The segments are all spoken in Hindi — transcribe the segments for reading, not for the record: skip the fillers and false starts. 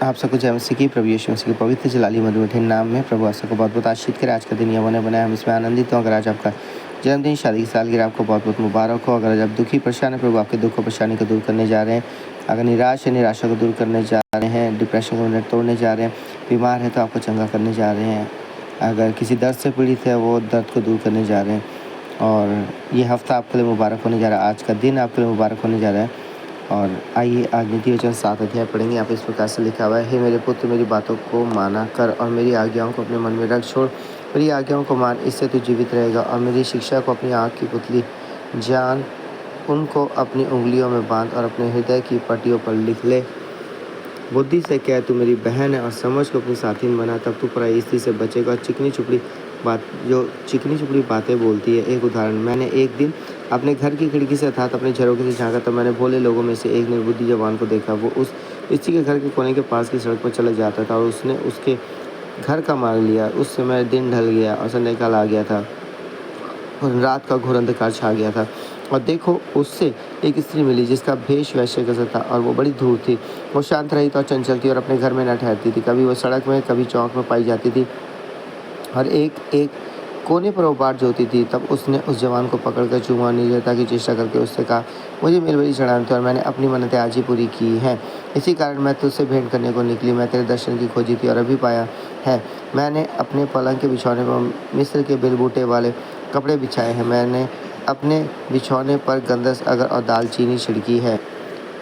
आप सबको जय मसीह की, प्रभु यीशु मसीह के पवित्र जलाली मधुर नाम में प्रभु आप सबको बहुत बहुत आशीष करे। आज का दिन यहोवा ने बनाया, हम इसमें आनंदित हो। अगर आज आपका जन्मदिन, शादी की सालगिरह, आपको बहुत बहुत मुबारक हो। अगर आज आप दुखी परेशान है, प्रभु आपके दुख और परेशानी को दूर करने जा रहे हैं। अगर निराश है, निराशा को दूर करने जा रहे हैं। डिप्रेशन को मिनट तोड़ने जा रहे हैं। बीमार है तो आपको चंगा करने जा रहे हैं। अगर किसी दर्द से पीड़ित है, वो दर्द को दूर करने जा रहे हैं। और ये हफ्ता आपके लिए मुबारक होने जा रहा है। आज का दिन आपके लिए मुबारक होने जा रहा है। और आइए आज नीति वचन 7 अध्याय पढ़ेंगे। यहाँ पे इस प्रकार से लिखा हुआ है, हे मेरे पुत्र, मेरी बातों को माना कर और मेरी आज्ञाओं को अपने मन में रख छोड़। मेरी आज्ञाओं को मान, इससे तू जीवित रहेगा। और मेरी शिक्षा को अपनी आँख की पुतली जान, उनको अपनी उंगलियों में बांध और अपने हृदय की पट्टियों पर लिख ले। बुद्धि से कह, तू मेरी बहन है, और समझ को अपनी साथीन बना, तब तू पराई स्त्री से बचेगा। चिकनी चुपड़ी बातें बोलती है। एक उदाहरण, मैंने एक दिन अपने घर की खिड़की से अर्थात अपने झरोखे से झांका, तब मैंने भोले लोगों में से एक निर्बुद्धि जवान को देखा। वो उस स्त्री के घर के कोने के पास की सड़क पर चला जाता था और उसने उसके घर का मार्ग लिया। उस समय दिन ढल गया और संध्याकाल आ गया था और रात का घोर अंधकार छा गया था। और देखो, उससे एक स्त्री मिली जिसका भेष वैश्य का सा था, और वो बड़ी धूर्त थी। वो शांत रहित और चंचल थी और अपने घर में न ठहरती थी। कभी वो सड़क में, कभी चौक में पाई जाती थी और एक कोने पर वो बाट जोती थी। तब उसने उस जवान को पकड़कर चूमा निर्जरता की चेष्टा करके उससे कहा, मुझे मेरी बड़ी चढ़ान थी और मैंने अपनी मन्नतें आज ही पूरी की हैं। इसी कारण मैं तुझसे भेंट करने को निकली। मैं तेरे दर्शन की खोजी थी और अभी पाया है। मैंने अपने पलंग के बिछौने पर मिस्र के बिलबूटे वाले कपड़े बिछाए हैं। मैंने अपने बिछौने पर गंधक, अगर और दालचीनी छिड़की है।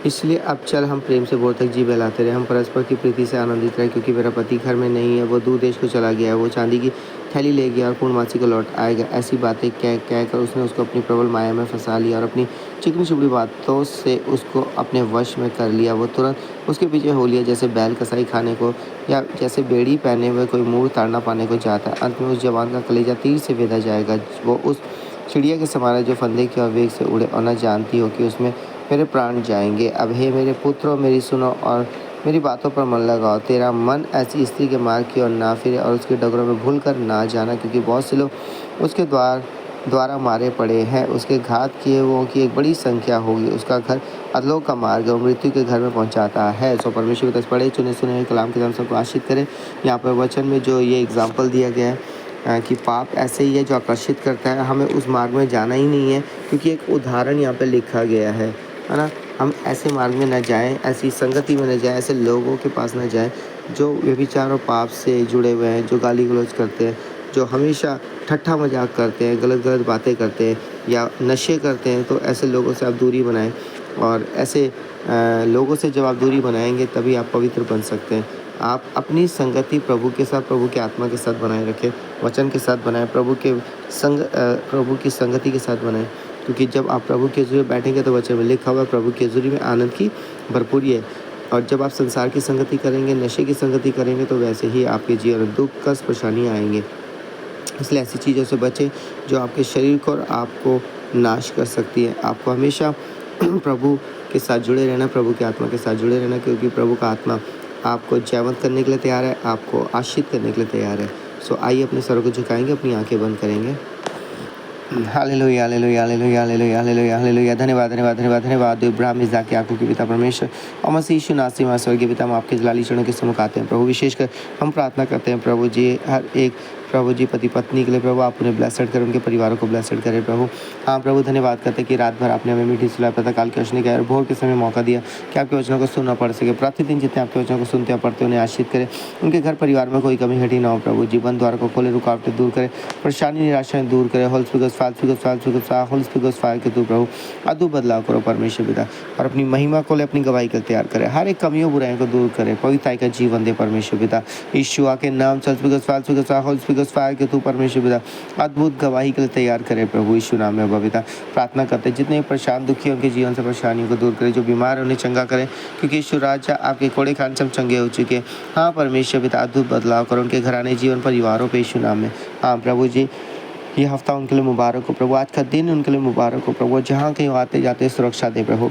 इसलिए अब चल, हम प्रेम से भोर तक जी बहलाते रहे। हम परस्पर की प्रीति से आनंदित रहे, क्योंकि मेरा पति घर में नहीं है, वो दूर देश को चला गया है। वो चांदी की थैली ले गया और पूर्णमासी को लौट आएगा। ऐसी बातें कह कर उसने उसको अपनी प्रबल माया में फंसा लिया और अपनी चिकनी चुपड़ी बातों से उसको अपने वश में कर लिया। वो तुरंत उसके पीछे हो लिया, जैसे बैल कसाई खाने को या जैसे बेड़ी पहने हुए कोई मूर ताड़ना पाने को जाता है। अंत में उस जवान का कलेजा तीर से भेदा जाएगा। वो उस चिड़िया के समान है जो फंदे की ओर वेग से उड़े और न जानती हो कि उसमें मेरे प्राण जाएंगे। अब हे मेरे पुत्रों, मेरी सुनो और मेरी बातों पर मन लगाओ। तेरा मन ऐसी स्त्री के मार्ग की ओर ना फिरे और उसके डगरों में भूल कर ना जाना, क्योंकि बहुत से लोग उसके द्वारा मारे पड़े हैं। उसके घात किए हुओं की एक बड़ी संख्या होगी। उसका घर अधोलोक का मार्ग है, मृत्यु के घर में पहुंचाता है। सो परमेश्वर के दस पढ़े चुने सुने कलाम के नाम सबको आशीष करे। यहाँ पर वचन में जो ये एग्जाम्पल दिया गया है कि पाप ऐसे ही है जो आकर्षित करता है, हमें उस मार्ग में जाना ही नहीं है, क्योंकि एक उदाहरण यहाँ पर लिखा गया है ना। हम ऐसे मार्ग में न जाएं, ऐसी संगति में न जाएं, ऐसे लोगों के पास न जाएं जो व्यभिचार और पाप से जुड़े हुए हैं, जो गाली गलौज करते हैं, जो हमेशा ठट्ठा मजाक करते हैं, गलत गलत बातें करते हैं या नशे करते हैं। तो ऐसे लोगों से आप दूरी बनाएं, और ऐसे लोगों से जब आप दूरी बनाएंगे तभी आप पवित्र बन सकते हैं। आप अपनी संगति प्रभु के साथ, प्रभु की आत्मा के साथ बनाए रखें, वचन के साथ बनाएं, प्रभु की संगति के साथ बनाएं, क्योंकि जब आप प्रभु की हज़ूरी में बैठेंगे तो वचन में लिखा हुआ प्रभु की हज़ूरी में आनंद की भरपूरी है। और जब आप संसार की संगति करेंगे, नशे की संगति करेंगे, तो वैसे ही आपके जीवन में दुख, कष्ट, परेशानियाँ आएंगे। इसलिए ऐसी चीज़ों से बचें जो आपके शरीर को और आपको नाश कर सकती है। आपको हमेशा प्रभु के साथ जुड़े रहना, प्रभु की आत्मा के साथ जुड़े रहना, क्योंकि प्रभु का आत्मा आपको जयवंत करने के लिए तैयार है, आपको आशीष करने के लिए तैयार है। सो आइए अपने सरों को झुकाएंगे, अपनी आंखें बंद करेंगे। Hallelujah hallelujah hallelujah hallelujah hallelujah hallelujah. धन्यवाद धन्यवाद धन्यवाद धन्यवाद। इब्राहिम, इसहाक, याकूब के पिता परमेश्वर और मसीह यीशु नासरी में स्वर्गीय पिता, हम आपके जलाली चरणों के सम्मुख आते हैं प्रभु। विशेषकर हम प्रार्थना करते हैं प्रभु जी, हर एक प्रभु जी पति पत्नी के लिए प्रभु आप उन्हें ब्लेसड करें, उनके परिवारों को ब्लेसड करें प्रभु। हाँ प्रभु, धन्यवाद करते हैं कि रात भर आपने हमें मीठी सुलाया, पता काल के वचन के और भोर के समय मौका दिया कि आपके वचनों को सुनना पड़ सके। प्रतिदिन जितने आपके वचनों को सुनते हैं पढ़ते उन्हें आशीष करें, उनके घर परिवार में कोई कमी घटी ना हो प्रभु। जीवन द्वार को खोले, रुकावटें दूर करें, परेशानी निराशाएं दूर करें। होल स्पीकर्स फायर के तू प्रभु अद्भुत बदलाव करो परमेश्वर पिता, और अपनी महिमा को ले, अपनी गवाही कर तैयार करें। हर एक कमियों बुराइयों को दूर करें, पवित्रता का जीवन दे परमेश्वर पिता। यीशु के नाम होल स्पीकर्स फायर के तू परमेश्वर पिता अद्भुत गवाही के लिए तैयार करें प्रभु। यीशु नाम में पिता प्रार्थना करते हैं, जितने परेशान दुखी हैं उनके जीवन से परेशानियों को दूर करें, जो बीमार है उन्हें चंगा करें, क्योंकि यीशु राजा आपके कोड़े खान से हम चंगे हो चुके हैं। हाँ परमेश्वर पिता, अद्भुत बदलाव करो उनके घराने जीवन परिवारों पे यीशु नाम में। हाँ प्रभु जी, ये हफ्ता उनके लिए मुबारक हो प्रभु, आज का दिन उनके लिए मुबारक हो प्रभु। जहाँ कहीं आते जाते सुरक्षा दे प्रभु।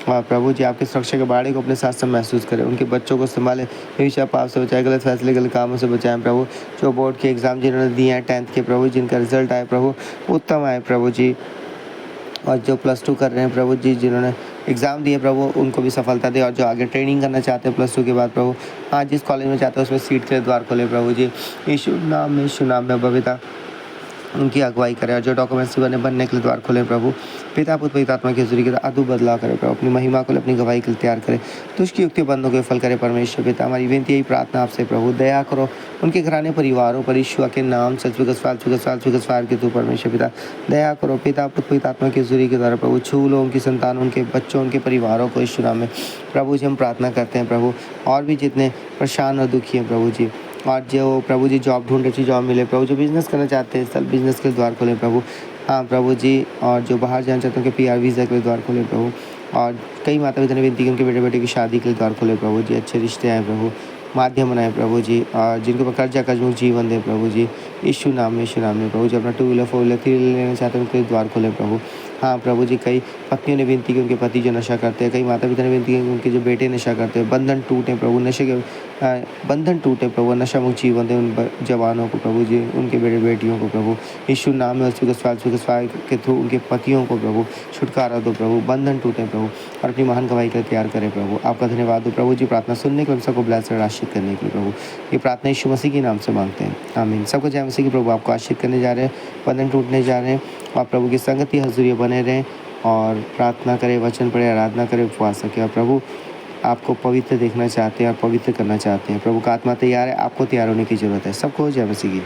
प्रभु जी, आपके सुरक्षा के बाड़े को अपने साथ सब महसूस करें, उनके बच्चों को संभालें, हमेशा पाप से बचाएं, गलत फैसले गलत कामों से बचाएं प्रभु। जो बोर्ड के एग्ज़ाम जिन्होंने दिए हैं 10th के प्रभु, जिनका रिजल्ट आए प्रभु उत्तम आए प्रभु जी, और जो +2 कर रहे हैं प्रभु जी, जिन्होंने एग्ज़ाम दिए प्रभु उनको भी सफलता दे, और जो आगे ट्रेनिंग करना चाहते हैं +2 के बाद प्रभु, हाँ, जिस कॉलेज में चाहते हैं उसमें सीट के लिए द्वार खोले प्रभु जी। यीशु नाम में बबीता उनकी अगुवाई करें, और जो डॉक्यूमेंट्स बनने के लिए द्वार खोलें प्रभु। पिता पुत्र पवित्र आत्मा के जरिए अद्भुत बदलाव करें प्रभु, अपनी महिमा को अपनी गवाही के लिए तैयार करें, तो उसकी युक्ति बंधों के फल करे परमेश्वर पिता। हमारी विनती यही प्रार्थना आपसे प्रभु, दया करो उनके घराने परिवारों पर, यीशु के नाम सच के तू परमेश्वर पिता दया करो। पिता पुत्र पवित्र आत्मा के जरिए के द्वारा प्रभु छू लो उनकी संतान, उनके बच्चों, उनके परिवारों को यीशु नाम में प्रभु जी हम प्रार्थना करते हैं प्रभु। और भी जितने परेशान और दुखी हैं प्रभु जी, और जो प्रभु जी जॉब ढूंढ रहे जॉब मिले प्रभु, जो बिज़नेस करना चाहते हैं सब बिज़नेस के द्वार खोलें प्रभु। हाँ प्रभु जी, और जो बाहर जाना चाहते हैं उनके PR वीज़ा के लिए द्वार खोलें प्रभु। और कई माता पिता ने विनती की उनके बेटे बेटे की शादी के लिए द्वार खोले प्रभु जी। अच्छे रिश्ते आए प्रभु, माध्यम बनाए प्रभु जी, और जिनके ऊपर कर्ज मुक्त जीवन दे प्रभु जी। यीशु नाम में प्रभु जी। अपना 2 व्हीलर 4 व्हीलर 3 व्हीलर लेना चाहते हैं उनके लिए द्वार खोलें प्रभु। हाँ प्रभु जी, कई पत्नियों ने विनती की उनके पति जो नशा करते हैं, कई माता पिता ने विनती की उनके जो बेटे नशा करते हैं, बंधन टूटे प्रभु, नशे के बंधन टूटे प्रभु, नशा मुक्त जीवन दे उन जवानों को प्रभु जी, उनके बेटे बेटियों को प्रभु। यीशु नाम में स्वीकार के थ्रू उनके पतियों को प्रभु छुटकारा दो प्रभु, बंधन टूटे प्रभु, और अपनी महान गवाही का तैयार करें प्रभु। आपका धन्यवाद दो प्रभु जी, प्रार्थना सुनने के लिए सबको ब्लेस और आशीष करने के लिए प्रभु। ये प्रार्थना यीशु मसीह के नाम से मांगते हैं, आमीन। सबको जय मसीह की प्रभु। आपको आशीष करने जा रहे हैं, बंधन टूटने जा रहे हैं, और प्रभु की संगति हजूरी बने रहें, और प्रार्थना करें, वचन पढ़े, आराधना करें, उपवास रखें। और प्रभु आपको पवित्र देखना चाहते हैं और पवित्र करना चाहते हैं। प्रभु का आत्मा तैयार है, आपको तैयार होने की ज़रूरत है। सबको जय मसीह की।